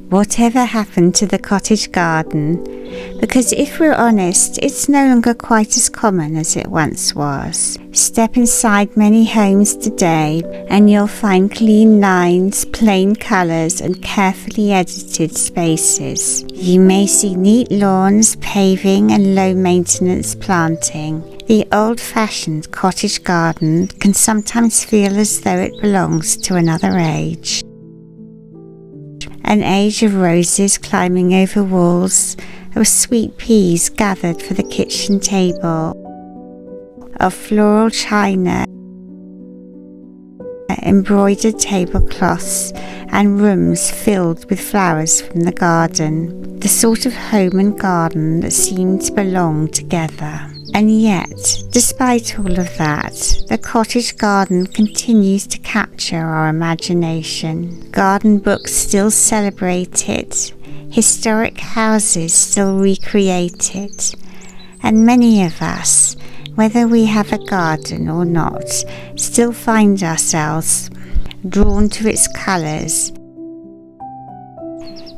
Whatever happened to the cottage garden? Because if we're honest, it's no longer quite as common as it once was. Step inside many homes today and you'll find clean lines, plain colours and carefully edited spaces. You may see neat lawns, paving and low maintenance planting. The old-fashioned cottage garden can sometimes feel as though it belongs to another age. An age of roses climbing over walls, of sweet peas gathered for the kitchen table, of floral china, embroidered tablecloths, and rooms filled with flowers from the garden. The sort of home and garden that seemed to belong together. And yet, despite all of that, the cottage garden continues to capture our imagination. Garden books still celebrate it, historic houses still recreate it, and many of us, whether we have a garden or not, still find ourselves drawn to its colours,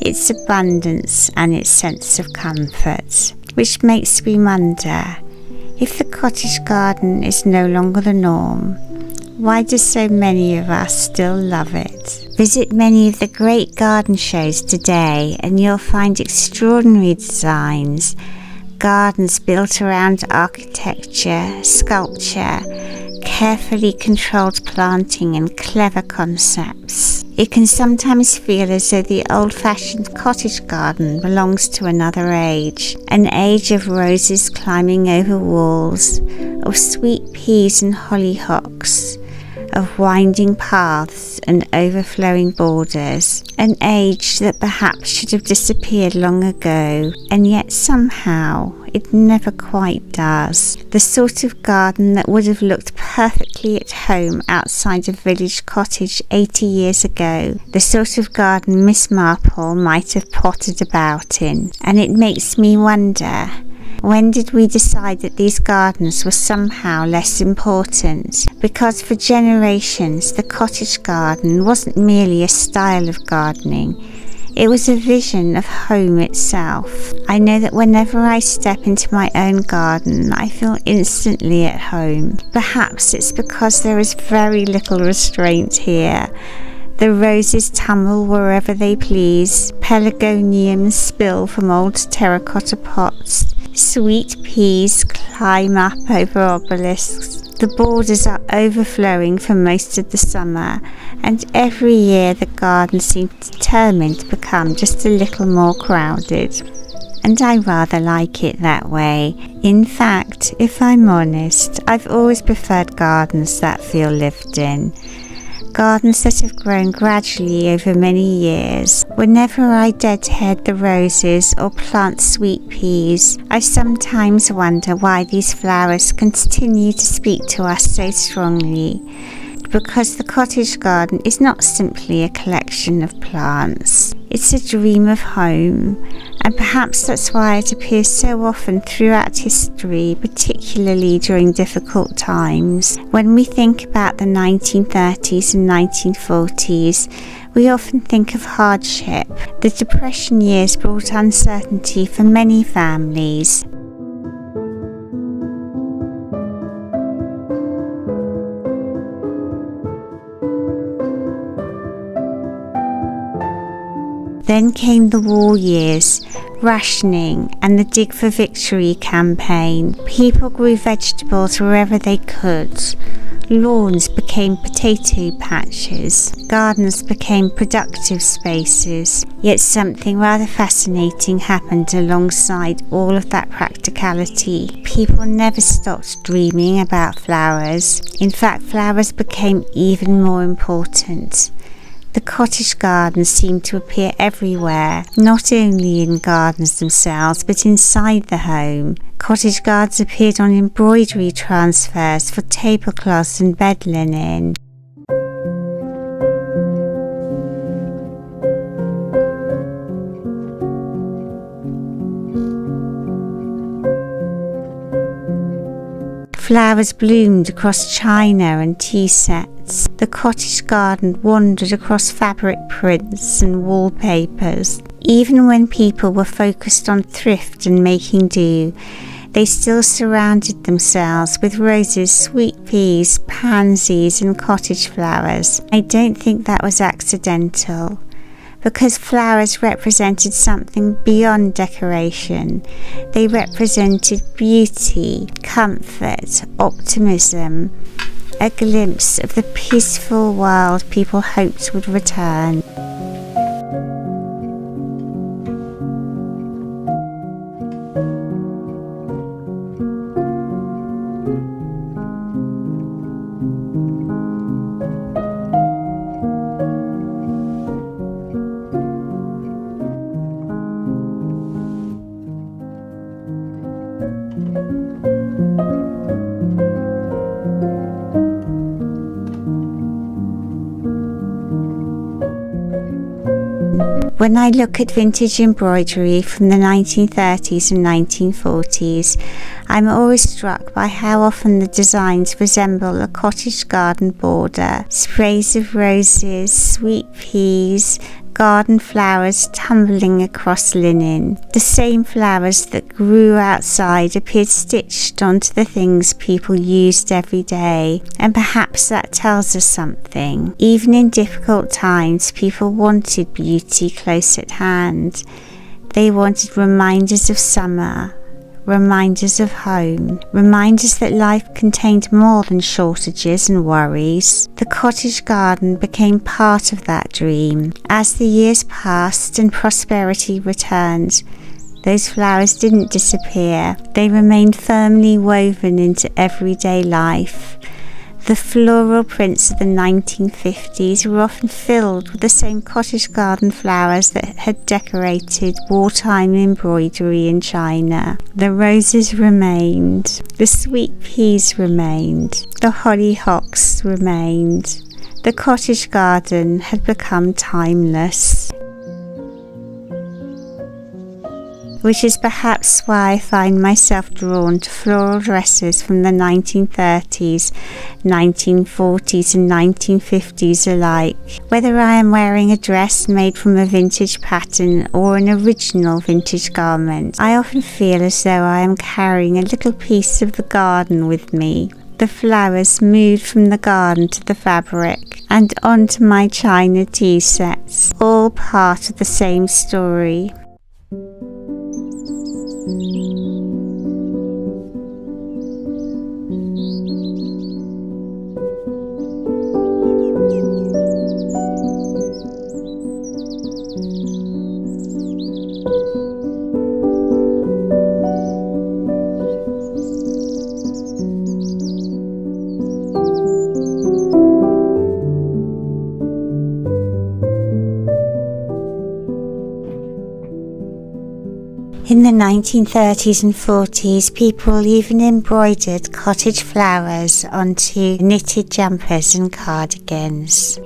its abundance and its sense of comfort, which makes me wonder, if the cottage garden is no longer the norm, why do so many of us still love it? Visit many of the great garden shows today and you'll find extraordinary designs, gardens built around architecture, sculpture, carefully controlled planting and clever concepts. It can sometimes feel as though the old-fashioned cottage garden belongs to another age, an age of roses climbing over walls, of sweet peas and hollyhocks, of winding paths and overflowing borders, an age that perhaps should have disappeared long ago, and yet somehow it never quite does. The sort of garden that would have looked perfectly at home outside a village cottage 80 years ago, the sort of garden Miss Marple might have pottered about in. And it makes me wonder, when did we decide that these gardens were somehow less important? Because for generations the cottage garden wasn't merely a style of gardening, it was a vision of home itself. I know that whenever I step into my own garden, I feel instantly at home. Perhaps it's because there is very little restraint here. The roses tumble wherever they please, pelargoniums spill from old terracotta pots, sweet peas climb up over obelisks. The borders are overflowing for most of the summer, and every year the garden seems determined to become just a little more crowded. And I rather like it that way. In fact, if I'm honest, I've always preferred gardens that feel lived in. Gardens that have grown gradually over many years. Whenever I deadhead the roses or plant sweet peas, I sometimes wonder why these flowers continue to speak to us so strongly. Because the cottage garden is not simply a collection of plants. It's a dream of home, and perhaps that's why it appears so often throughout history, particularly during difficult times. When we think about the 1930s and 1940s, we often think of hardship. The Depression years brought uncertainty for many families. Then came the war years, rationing and the Dig for Victory campaign. People grew vegetables wherever they could. Lawns became potato patches. Gardens became productive spaces. Yet something rather fascinating happened alongside all of that practicality. People never stopped dreaming about flowers. In fact, flowers became even more important. The cottage gardens seemed to appear everywhere, not only in gardens themselves, but inside the home. Cottage gardens appeared on embroidery transfers for tablecloths and bed linen. Flowers bloomed across china and tea sets. The cottage garden wandered across fabric prints and wallpapers. Even when people were focused on thrift and making do, they still surrounded themselves with roses, sweet peas, pansies and cottage flowers. I don't think that was accidental, because flowers represented something beyond decoration. They represented beauty, comfort, optimism, a glimpse of the peaceful world people hoped would return. When I look at vintage embroidery from the 1930s and 1940s, I'm always struck by how often the designs resemble a cottage garden border. Sprays of roses, sweet peas, garden flowers tumbling across linen. The same flowers that grew outside appeared stitched onto the things people used every day, and perhaps that tells us something. Even in difficult times, people wanted beauty close at hand. They wanted reminders of summer, reminders of home, reminders that life contained more than shortages and worries. The cottage garden became part of that dream. As the years passed and prosperity returned, those flowers didn't disappear. They remained firmly woven into everyday life. The floral prints of the 1950s were often filled with the same cottage garden flowers that had decorated wartime embroidery in China. The roses remained, the sweet peas remained, the hollyhocks remained. The cottage garden had become timeless. Which is perhaps why I find myself drawn to floral dresses from the 1930s, 1940s and 1950s alike. Whether I am wearing a dress made from a vintage pattern or an original vintage garment, I often feel as though I am carrying a little piece of the garden with me. The flowers moved from the garden to the fabric and onto my china tea sets, all part of the same story. In the 1930s and 40s, people even embroidered cottage flowers onto knitted jumpers and cardigans.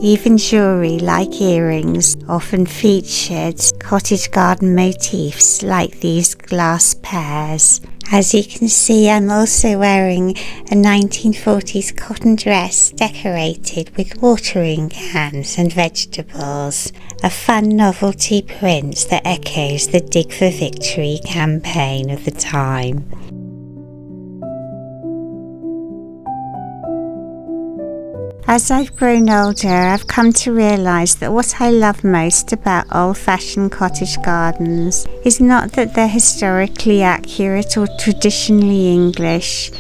Even jewellery like earrings often featured cottage garden motifs like these glass pears. As you can see, I'm also wearing a 1940s cotton dress decorated with watering cans and vegetables, a fun novelty print that echoes the Dig for Victory campaign of the time. As I've grown older, I've come to realise that what I love most about old-fashioned cottage gardens is not that they're historically accurate or traditionally English.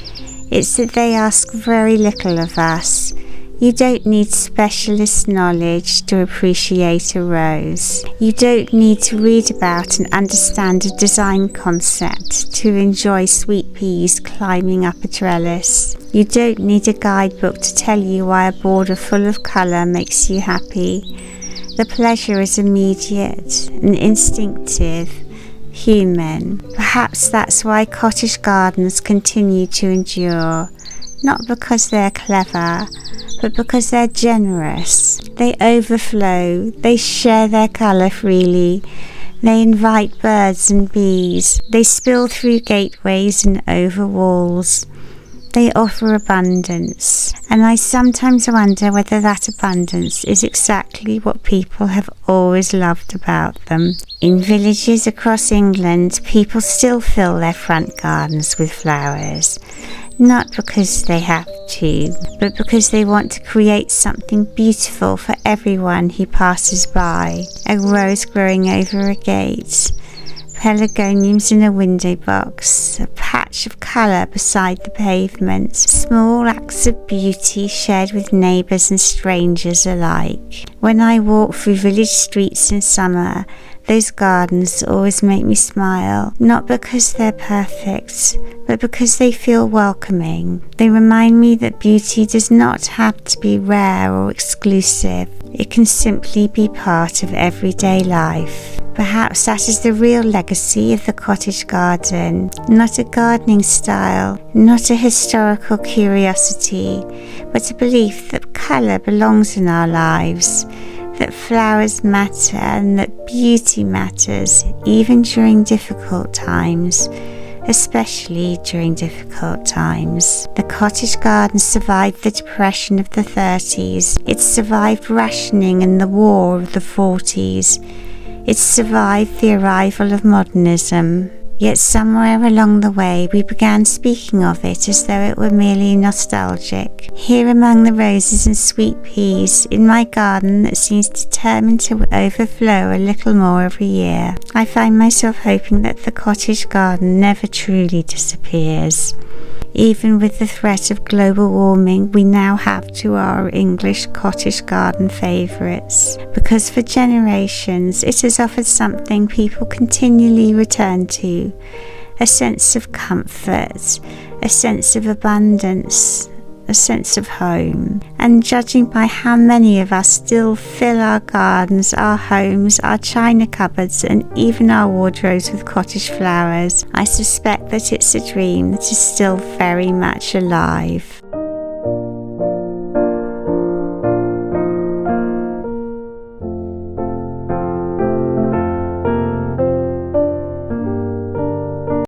It's that they ask very little of us. You don't need specialist knowledge to appreciate a rose. You don't need to read about and understand a design concept to enjoy sweet peas climbing up a trellis. You don't need a guidebook to tell you why a border full of colour makes you happy. The pleasure is immediate and instinctive, human. Perhaps that's why cottage gardens continue to endure. not because they're clever, but because they're generous. They overflow, they share their colour freely, they invite birds and bees, they spill through gateways and over walls. They offer abundance, and I sometimes wonder whether that abundance is exactly what people have always loved about them. In villages across England, people still fill their front gardens with flowers, not because they have to, but because they want to create something beautiful for everyone who passes by. A rose growing over a gate, pelargoniums in a window box, a patch of colour beside the pavement, small acts of beauty shared with neighbours and strangers alike. When I walk through village streets in summer, those gardens always make me smile, not because they're perfect, but because they feel welcoming. They remind me that beauty does not have to be rare or exclusive. It can simply be part of everyday life. Perhaps that is the real legacy of the cottage garden, not a gardening style, not a historical curiosity, but a belief that colour belongs in our lives, that flowers matter and that beauty matters even during difficult times, especially during difficult times. The cottage garden survived the Depression of the 30s. It survived rationing and the war of the 40s. It survived the arrival of modernism. Yet somewhere along the way we began speaking of it as though it were merely nostalgic. Here among the roses and sweet peas, in my garden that seems determined to overflow a little more every year, I find myself hoping that the cottage garden never truly disappears. Even with the threat of global warming, we now have to our English cottage garden favourites, because for generations it has offered something people continually return to, a sense of comfort, a sense of abundance, a sense of home. And judging by how many of us still fill our gardens, our homes, our china cupboards and even our wardrobes with cottage flowers, I suspect that it's a dream that is still very much alive.